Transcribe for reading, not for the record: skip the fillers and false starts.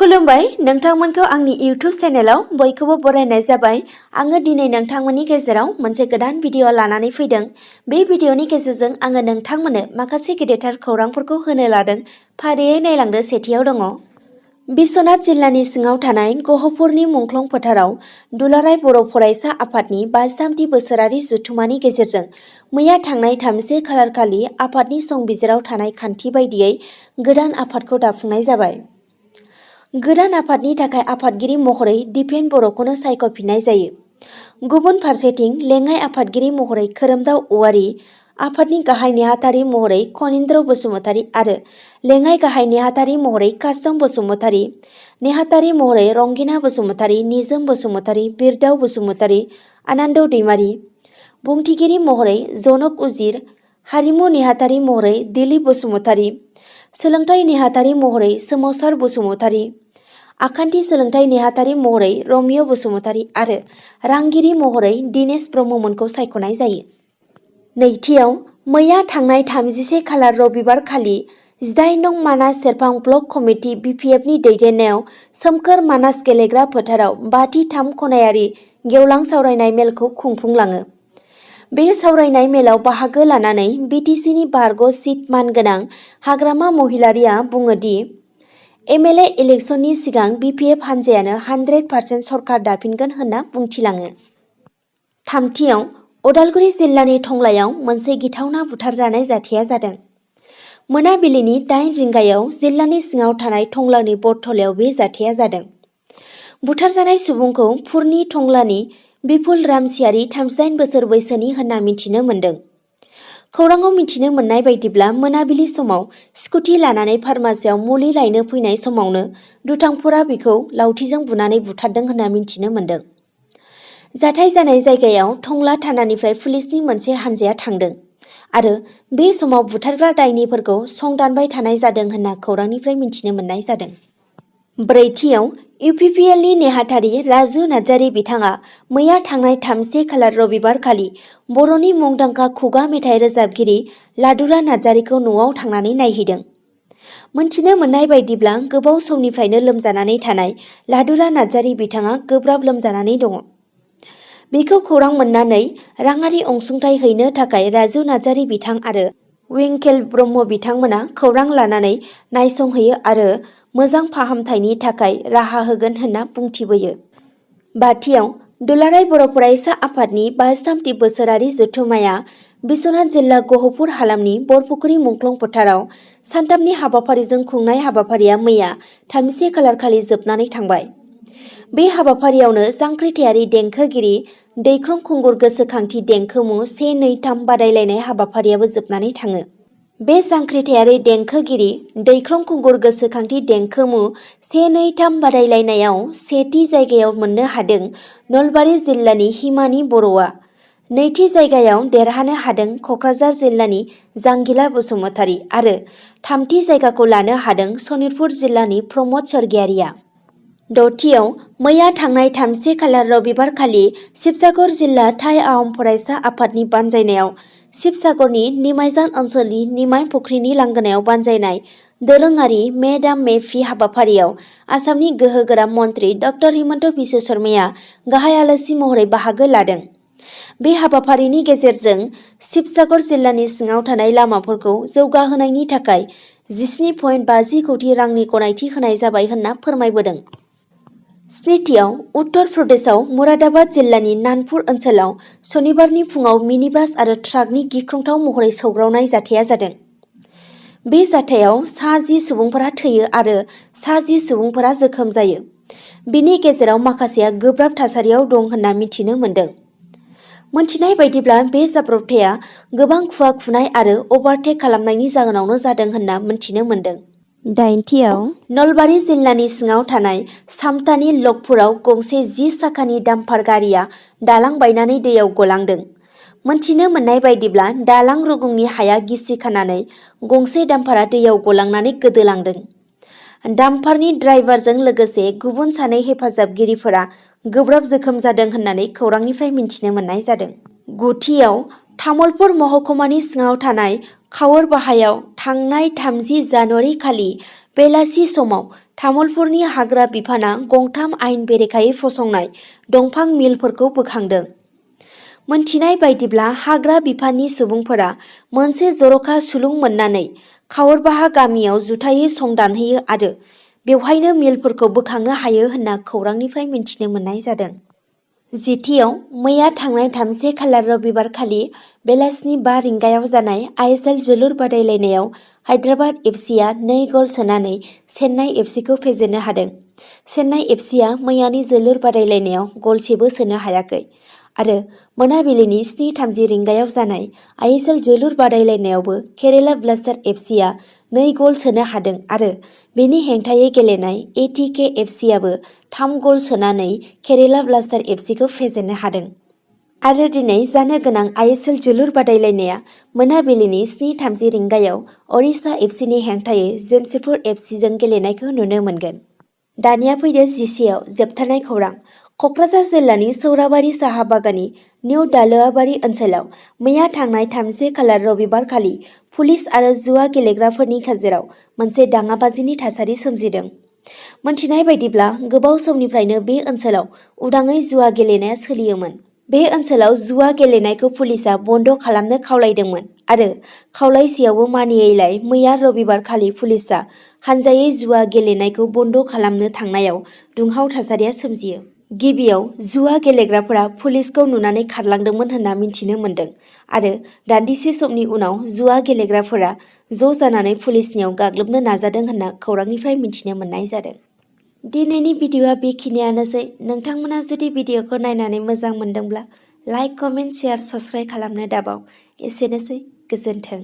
खुलुमबाय नोंथांमोनखौ आंनि इउट्यूब चेनेलाव बयखौबो बरायनाय जाबाय। आङो दिनै नोंथांमोननि गेजेराव मोनसे गोदान भिडिअ लानानै फैदों। बे भिडिअनि गेजेरजों आङो नोंथांमोननो माखासे गेदेरथार खौरांफोरखौ होनो लादों। फारियै नायलांदो। सेथियाव दङ बिश्वनाथ जिल्लानि सिङाव थानाय गहपुरनि मुंख्लं फोथाराव दुलाराय बर' फरायसा आफादनि 53थि बोसोरारि जथुम्मानि गेजेरजों मैया थांनाय 30 खालार खालि आफादनि संबिजिराव थानाय खान्थि बायदियै गोदान आफादखौ दाफुंनाय जाबाय। गोदान आफादनि थाखाय आफादगिरि महरै दिपेन बर'खौनो सायख'फिननाय जायो। गुबुन फारसेथिं लेङाइ आफादगिरि महरै खोरोमदाव औवारी, आफादनि गाहाय नेहाथारि महरै खनीन्द्र बसुमतारी आरो लेङाइ गाहाय नेहाथारि महरै कास्तम बसुमतारी, नेहाथारि महरै रंगिना बसुमतारी, निजोम बसुमतारी, बिरदाव बसुमतारी, आनन्द दैमारी, बुंथिगिरि महरै जनक उजिर, हारिमु नेहाथारि महरै दिलीप बसुमतारी, सोलोंथाइ नेहाथारि महरै सोमावसार बसुमतारी, आखान्थि सोलोंथाइ नेहाथारि महरै रमिय बसुमतारी आरो रांगिरि महरै दिनेश ब्रह्ममोनखौ सायख'नाय जायो। नैथियाव मैया थांनाय 31 खालार रबिबार खालि 18 नं मानास सेरफां ब्लक कमिटि BPFनि दैदेननायाव सोमखोर मानास गेलेग्रा फोथाराव 5थि 3 खनायारि गेवलां सावरायनाय मेलखौ खुंफुंलाङो। बे सावरायनाय मेलाव बाहागो लानानै BTCनि बारग' चिफ मानगोनां हाग्रामा महिलारिया बुङो दि MLA इलेक्शननि सिगां BPF हान्जायानो 100% सरकार दाफिनगोन होनना बुंथिलाङो। थामथियाव उदालगुरि जिल्लानि टंलायाव मोनसे गिथावना बुथारजानाय जाथाया जादों। मोनाबिलिनि 8 रिंगायाव जिल्लानि सिङाव थानाय टंलानि बरथलायाव बे जाथाया जादों। बुथारजानाय सुबुंखौ पुरनि टंलानि बिपुल रामसियारि 38 बोसोर बैसोनि होनना मिथिनो मोन्दों। खौराङाव मिथिनो मोननाय बायदिब्ला मोनाबिलि समाव स्कुटि लानानै फार्मासियाव मुलि लायनो फैनाय समावनो दुथांफोरा बिखौ लावथिजों बुनानै बुथारदों होनना मिथिनो मोन्दों। जाथाय जानाय जायगायाव टंला थानानिफ्राय पुलिसनि मोनसे हानजाया थांदों आरो बे समाव बुथारग्रा दायनिफोरखौ संदानबाय थानाय जादों होनना खौरांनिफ्राय मिथिनो मोननाय जादों। ब्रैथियाव UPPLनि नेहाथारि राजु नार्जारी बिथाङा मैया थांनाय 30 खालार रबिबार खालि बर'नि मुंदांखा खुगा मेथाइ रोजाबगिरि लादुरा नार्जारीखौ न'आव थांनानै नायहैदों। मोनथिनो मोननाय बायदिब्ला गोबाव समनिफ्रायनो लोमजानानै थानाय लादुरा नार्जारी बिथाङा गोब्राब लोमजानानै दङ। बेखौ खौरां मोननानै राङारि अनसुंथाइ हैनो थाखाय राजु नार्जारी बिथां आरो विंकेल ब्रह्म बिथांमोना खौरां लानानै नायसंहैयो आरो मोजां फाहामथायनि थाखाय राहा होगोन होनना बुंथिबोयो। बाथियाव दुलाराय बर' फरायसा आफादनि 53थि बोसोरारि जथुम्माया बिश्वनाथ जिल्ला गहपुर हालामनि बरपुखुरी मुंख्लं फोथाराव सानथामनि हाबाफारिजों खुंनाय हाबाफारिया मैया 30 खालार खालि जोबनानै थांबाय। बे हाबाफारियावनो जांख्रिथायारि देंखोगिरि दैख्रं खुंगुर गोसोखांथि देंखोमु 1-2-3 बादायलायनाय हाबाफारियाबो जोबनानै थाङो। बे जांख्रिथायारि देंखोगिरि दैख्रं खुंगुर गोसोखांथि देंखोमु 1-2-3 बादायलायनायाव सेथि जायगायाव मोननो हादों नलबारि जिल्लानि हिमानि बर'आ। नैथि जायगायाव देरहानो हादों क'क्राझार जिल्लानि जांगिला बसुमतारी आरो थामथि जायगाखौ लानो हादों सनितपुर जिल्लानि प्रमद स्वर्गियारिया। दथियाव मैया थांनाय 30 खालार रबिबार खालि शिबसागर जिल्ला थाइ आहम फरायसा आफादनि बानजायनायाव शिबसागरनि निमाइजान ओनसोलनि निमाइ फुख्रिनि लांगोनायाव बानजायनाय दोरोङारि मे दाम मे फि हाबाफारियाव आसामनि गोहोगोरा मन्त्रि डक्टर हिमन्त बिश्व शर्माया गाहाय आलासि महरै बाहागो लादों। बे हाबाफारिनि गेजेरजों शिबसागर जिल्लानि सिङाव थानाय लामाफोरखौ जौगाहोनायनि थाखाय 17.50 कोटि रांनि गनायथि होनाय जाबाय होनना फोरमायबोदों। स्निथियाव उत्तर प्रदेशआव मुरादाबाद जिल्लानि नानपुर ओनसोलाव सनिबारनि फुङाव मिनिबास आरो ट्राकनि गिख्रंथाव महरै सौग्रावनाय जाथाया जादों। बे जाथायाव सा 10 सुबुंफोरा थैयो आरो सा 10 सुबुंफोरा जोखोम जायो। बिनि गेजेराव माखासेया गोब्राब थासारियाव दं होनना मिथिनो मोन्दों। मोनथिनाय बायदिब्ला बे जाब्रबथाया गोबां खुवा खुनाय आरो अभारटेक खालामनायनि जाहोनावनो जादों होनना मिथिनो मोन्दों। दाइनथियाव नलबारि जिल्लानि सिङाव थानाय सामतानि लकपुराव गंसे 10 साखानि डाम्पार गारिया दालां बायनानै दैयाव गलांदों। मोनथिनो मोननाय बायदिब्ला दालां रुगुंनि हाया गिसि खानानै गंसे डाम्पारा दैयाव गलांनानै गोदोलांदों। डाम्पारनि ड्राइभारजों लोगोसे गुबुन 2 हेफाजाबगिरिफोरा गोब्राब जोखोम जादों होननानै खौरांनिफ्राय मिथिनो मोननाय जादों। गुथियाव तामुलपुर महकुमानि सिङाव थानाय खावरबाहायाव थांनाय 30 जानुवारि खालि बेलासि समाव तामुलपुरनि हाग्रा बिफाना गंथाम आयेन बेरेखायै फसंनाय दंफां मिलफोरखौ बोखांदों। मोनथिनाय बायदिब्ला हाग्रा बिफाननि सुबुंफोरा मोनसे जर'खा सुलुं मोननानै खावरबाहा गामियाव जुथायै संदानहैयो आरो बेवहायनो मिलफोरखौ बोखांनो हायो होनना खौरांनिफ्राय मिन्थिनो मोननाय जादों। जिथियाव मैया थांनाय 30 खालार रबिबारखालि बेलासिनि 5 रिंगायाव जानाय ISL जोलुर बादायलायनायाव हायद्राबाद एफसिआ 2 गल सोनानै चेन्नाइ एफसिखौ फेजेननो हादों। चेन्नाइ एफसिआ मैयानि जोलुर बादायलायनायाव गलसेबो सोनो हायाखै आरो मोनाबिलिनि 7:30 रिंगायाव जानाय ISL जोलुर बादायलायनायावबो केरेला ब्लास्टार एफसिआ 2 गल सोनो हादों आरो बेनि हेंथायै गेलेनाय ATK एफसिआबो 3 गल सोनानै केरेला ब्लास्टार एफसिखौ फेजेननो हादों। आरो दिनै जानो गोनां ISL जोलुर बादायलायनाया मोनाबिलिनि 7:30 रिंगायाव ओडिशा एफसिनि हेंथायै जेमशेदपुर एफसिजों गेलेनायखौ नुनो मोनगोन। दानिया फैदो जिसेआव जोबथारनाय खौरां। क'क्राझार जिल्लानि सौराबारि साहा बागाननि निउ दालुआबारि ओनसोलाव मैया थांनाय 30 खालार रबिबारखालि पुलिस आरो जुवा गेलेग्राफोरनि गेजेराव मोनसे दाङाबाजिनि थासारि सोमजिदों। मोनथिनाय बायदिब्ला गोबाव समनिफ्रायनो बे ओनसोलाव उदाङै जुवा गेलेनाया सोलियोमोन। बे ओनसोलाव जुवा गेलेनायखौ पुलिसआ बन्द' खालामनो खावलायदोंमोन आरो खावलायसेयावबो मानियैलाय मैया रबिबारखालि पुलिसआ हानजायै जुवा गेलेनायखौ बन्द' खालामनो थांनायाव दुंहाव थासारिया सोमजियो। गिबियाव जुवा गेलेग्राफोरा पुलिसखौ नुनानै खारलांदोंमोन होनना मिन्थिनो मोन्दों आरो दान्दिसे समनि उनाव जुवा गेलेग्राफोरा ज' जानानै पुलिसनियाव गाग्लोबनो नाजादों होनना खौरांनिफ्राय मिन्थिनो मोननाय जादों। दिनैनि भिडिअ'आ बेखिनियानोसै। नोंथांमोना जुदि भिडिअ'खौ नायनानै मोजां मोनदोंब्ला लाइक, कमेन्ट, शेयार, साबस्क्राइब खालामनो दाबाव। एसेनोसै, गोजोन्थों।